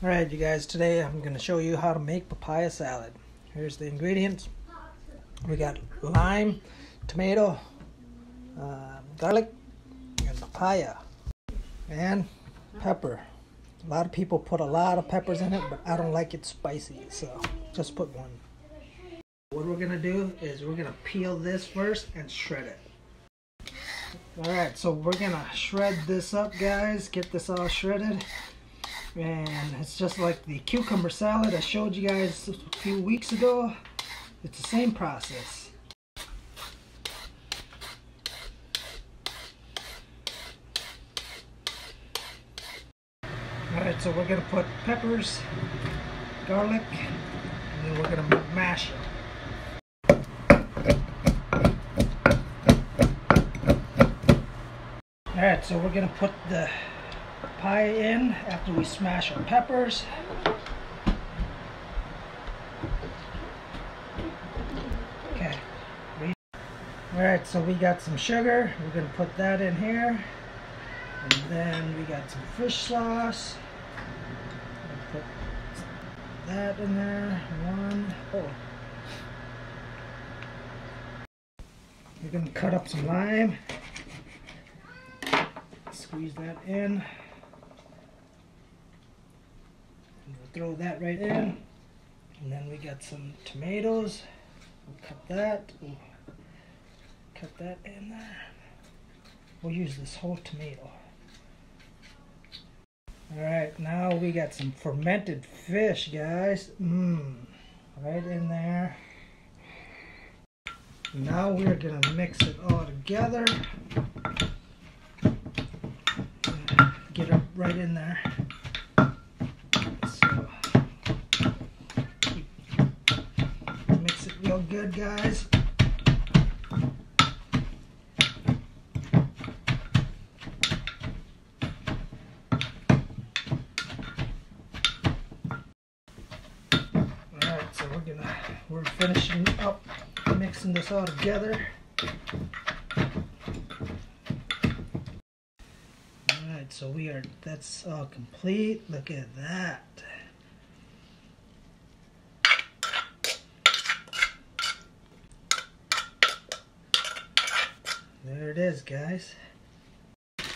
Alright you guys, today I'm going to show you how to make papaya salad. Here's the ingredients. We got lime, tomato, garlic, and papaya, and pepper. A lot of people put a lot of peppers in it, but I don't like it spicy, so just put one. What we're going to do is we're going to peel this first and shred it. Alright, so we're going to shred this up, guys. Get this all shredded. And it's just like the cucumber salad I showed you guys a few weeks ago. It's the same process. Alright, so we're going to put peppers, garlic, and then we're going to mash it. Alright, so we're going to put the papaya in after we smash our peppers. Okay. Alright, so we got some sugar. We're going to put that in here. And then we got some fish sauce. Put that in there. We're going to cut up some lime. Squeeze that in. We'll throw that right in. And then we got some tomatoes. We'll cut that. We'll cut that in there. We'll use this whole tomato. Alright, now we got some fermented fish, guys. Right in there. Now we're going to mix it all together. Get it right in there. So, mix it real good, guys. Alright, so we're finishing up mixing this all together. Alright, so that's all complete. Look at that. There it is, guys.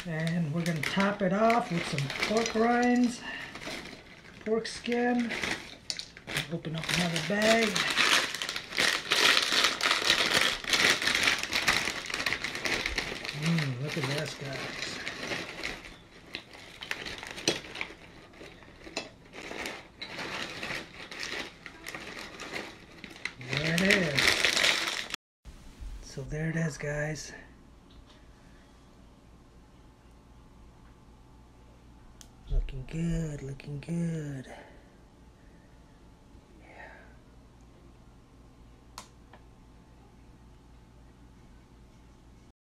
And we're going to top it off with some pork rinds, pork skin. Open up another bag. Look at this, guys. There it is. So there it is, guys. Looking good, looking good.